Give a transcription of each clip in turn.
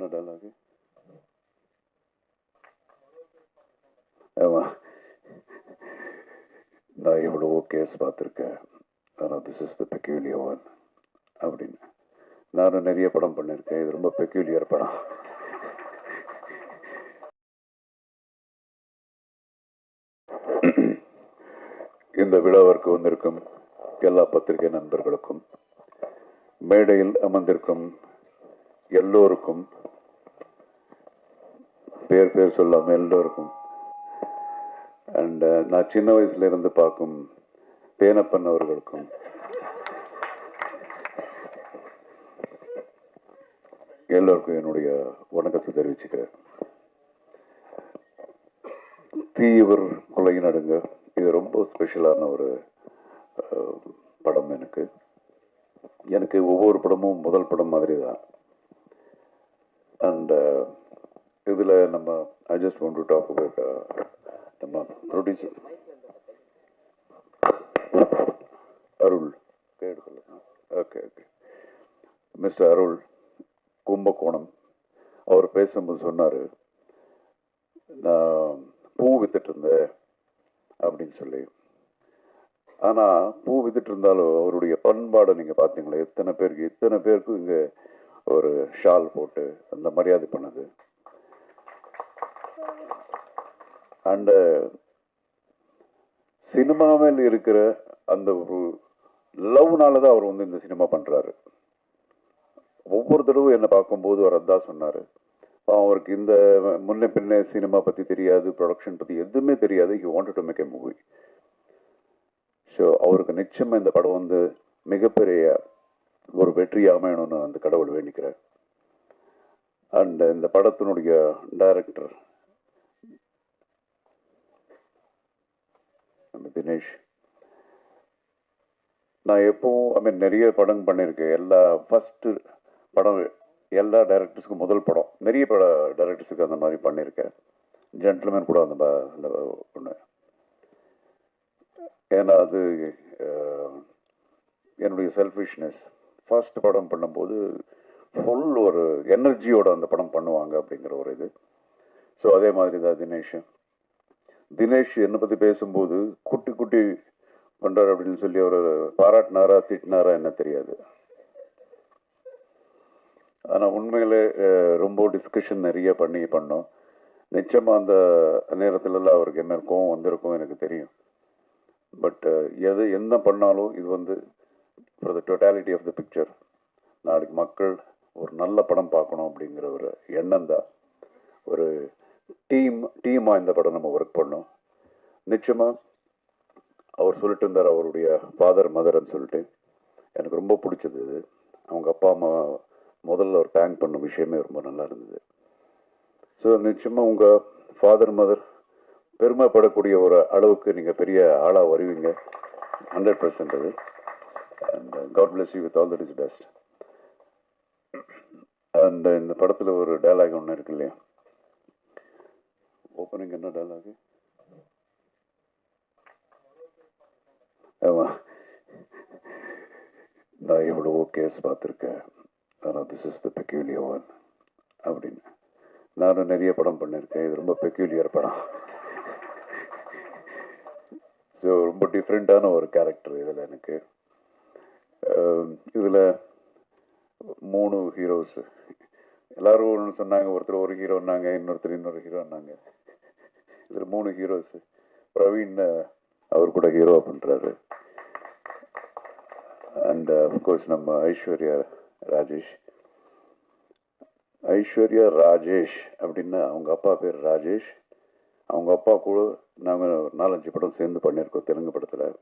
என்ன டைலாக்? ஆமாம், நான் எவ்வளவோ கேஸ் பார்த்துருக்கேன், ஆனால் this is the peculiar one அப்படின்னு. நானும் நிறைய படம் பண்ணியிருக்கேன், இது ரொம்ப பெக்யூலியர் படம். இந்த விழாவிற்கு வந்திருக்கும் எல்லா பத்திரிகை நண்பர்களுக்கும், மேடையில் அமர்ந்திருக்கும் எல்லோருக்கும், பேர் பேர் சொல்லாமல் எல்லோருக்கும், அண்ட் நான் சின்ன வயசுல இருந்து பார்க்கும் தேனப்பன் அவர்களுக்கும், எல்லோருக்கும் என்னுடைய வணக்கத்தை தெரிவிச்சுக்கிறேன். தீவிர கொலை நடுங்க, இது ரொம்ப ஸ்பெஷலான ஒரு படம். எனக்கு ஒவ்வொரு படமும் முதல் படம் மாதிரி தான். அண்ட் இதில் நம்ம I just want to talk about நம்ம producer Arul. Okay okay, mister Arul Kumbakonam. அவர் பேசும்போது சொன்னார், நான் பூ வித்துட்டு இருந்தேன் அப்படின்னு சொல்லி. ஆனால் பூ வித்துட்டு இருந்தாலும் அவருடைய பண்பாடை நீங்கள் பார்த்தீங்களா? இத்தனை பேருக்கு இங்கே ஒரு ஷால் போட்டு அந்த மரியாதை பண்ணது. அண்ட் சினிமாவில் இருக்கிற அந்த ஒரு லவ்னால தான் அவர் இந்த சினிமா பண்ணுறாரு. ஒவ்வொரு தடவை என்னை பார்க்கும்போது அவர் அதான் சொன்னார், அவருக்கு இந்த முன்ன பின்ன சினிமா பற்றி தெரியாது, ப்ரொடக்ஷன் பற்றி எதுவுமே தெரியாது. He wanted to make a movie. So அவருக்கு நிச்சயமாக இந்த படம் மிகப்பெரிய ஒரு வெற்றி அமையணும்னு அந்த கடவுள் வேண்டிக்கிறேன். அண்ட் இந்த படத்தினுடைய டைரக்டர் நம்ம தினேஷ். நான் எப்பவும் நிறைய படம் பண்ணியிருக்கேன். ஃபஸ்ட்டு படம் எல்லா டைரக்டர்ஸுக்கும் முதல் படம். நிறைய டைரக்டர்ஸுக்கு அந்த மாதிரி பண்ணியிருக்கேன். ஜென்டில்மேன் கூட அந்த ஒன்று. ஏன்னா அது என்னுடைய செல்ஃபிஷ்னஸ். ஃபர்ஸ்ட் படம் பண்ணும்போது ஃபுல் ஒரு எனர்ஜியோட அந்த படம் பண்ணுவாங்க அப்படிங்கிற ஒரு இது. ஸோ அதே மாதிரி தான் தினேஷ் என்னை பற்றி பேசும்போது குட்டி குட்டி பண்ணுறாரு அப்படின்னு சொல்லி அவர் பாராட்டினாரா திட்டினாரா என்ன தெரியாது. ஆனால் உண்மையிலே ரொம்ப டிஸ்கஷன் நிறைய பண்ணோம். நிச்சயமாக அந்த நேரத்துலலாம் அவருக்கு என்ன கோவம் வந்திருக்கும் எனக்கு தெரியும். பட் என்ன பண்ணாலும் இது for the totality of the picture, நாளைக்கு மக்கள் ஒரு நல்ல படம் பார்க்கணும் அப்படிங்கிற ஒரு எண்ணம் தான். ஒரு டீமாக இந்த படம் நம்ம ஒர்க் பண்ணோம். நிச்சயமாக அவர் சொல்லிட்டு இருந்தார் அவருடைய ஃபாதர் மதர்ன்னு சொல்லிட்டு. எனக்கு ரொம்ப பிடிச்சது இது. அவங்க அப்பா அம்மா முதல்ல ஒரு தேங்க் பண்ண விஷயமே ரொம்ப நல்லா இருந்தது. ஸோ நிச்சயமாக உங்கள் ஃபாதர் மதர் பெருமைப்படக்கூடிய ஒரு அளவுக்கு நீங்கள் பெரிய ஆளாக வருவீங்க, 100%. அது and God bless you with all that is best. And இந்த படத்தில் ஒரு டைலாக் ஒன்று இருக்கு இல்லையா? ஓப்பனிங் என்ன டைலாக்? ஆமாம், நான் எவ்வளவோ கேஸ் பார்த்துருக்கேன், ஆனால் this is the peculiar one அப்படின்னு. நானும் நிறைய படம் பண்ணியிருக்கேன், இது ரொம்ப பெக்யூலியர் படம். ஸோ ரொம்ப டிஃப்ரெண்ட்டான ஒரு கேரக்டர் இதில் எனக்கு. இதில் 3 ஹீரோஸ். எல்லோரும் ஒன்று சொன்னாங்க, ஒருத்தர் ஒரு ஹீரோன்னாங்க, இன்னொரு ஹீரோன்னாங்க. இதில் 3 ஹீரோஸ். பிரவீன் அவர் கூட ஹீரோவாக பண்ணுறாரு. அண்ட் அஃப்கோர்ஸ் நம்ம ஐஸ்வர்யா ராஜேஷ் அப்படின்னா அவங்க அப்பா பேர் ராஜேஷ். அவங்க அப்பா கூட நாங்கள் 4-5 படம் சேர்ந்து பண்ணியிருக்கோம் தெலுங்கு படத்தில்.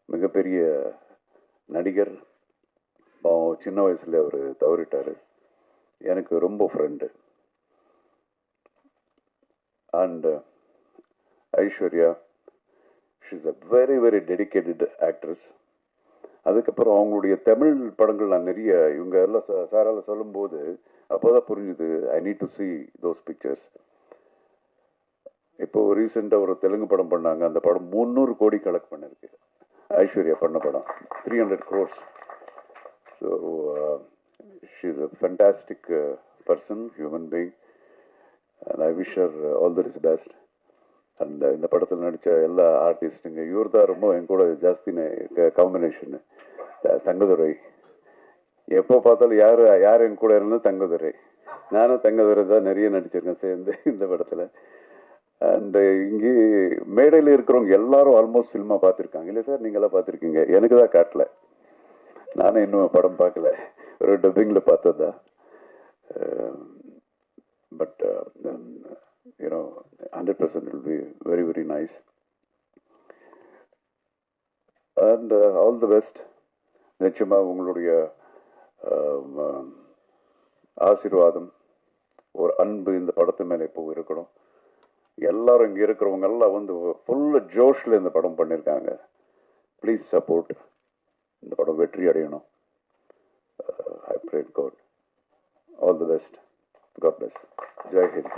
மிகப்பெரிய நடிகர். சின்ன வயசுல அவர் தவறிட்டார். எனக்கு ரொம்ப friend. And Aishwarya, she is a very very dedicated actress. அதுக்கப்புறம் அவங்களுடைய தமிழ் படங்கள் நான் நிறைய இவங்க எல்லாம் சாரால் சொல்லும்போது அப்போ தான் புரிஞ்சுது, I need to C those pictures. இப்போ ரீசெண்டாக ஒரு தெலுங்கு படம் பண்ணாங்க, அந்த படம் 300 கோடி கலெக்ட் பண்ணிருக்கு. ஐஸ்வர்யா பண்ண படம் 300 crores. So she is a fantastic person, human being, and I wish her all the best. And இந்த படத்தில் நடித்த எல்லா ஆர்டிஸ்ட்டுங்க இவர் தான் ரொம்ப என் கூட ஜாஸ்தின காம்பினேஷனு. தங்கதுரை எப்போ பார்த்தாலும் யார் என் கூட இருந்தால் தங்கதுரை. நானும் தங்கதுரை தான் நிறைய நடிச்சிருக்கேன் சேர்ந்து இந்த படத்தில். அண்டு இங்கே மேடையில் இருக்கிறவங்க எல்லாரும் ஆல்மோஸ்ட் சினிமா பார்த்துருக்காங்க. இல்லை சார், நீங்களாம் பார்த்துருக்கீங்க. எனக்கு தான் காட்டல, நானும் இன்னும் படம் பார்க்கல, ஒரு டப்பிங்கில் பார்த்தது தான். But 100% will be very, very nice. And all the best. நிச்சயமா உங்களுடைய ஆசீர்வாதம், ஒரு அன்பு இந்த படத்து மேலே இப்போ இருக்கணும். எல்லாரும் இங்கே இருக்கிறவங்க எல்லாம் வந்து ஃபுல்லு ஜோஷில் இந்த படம் பண்ணியிருக்காங்க. Please support. இந்த படம் வெற்றி அடையணும். I pray God. All the best. God bless. Jai Hind.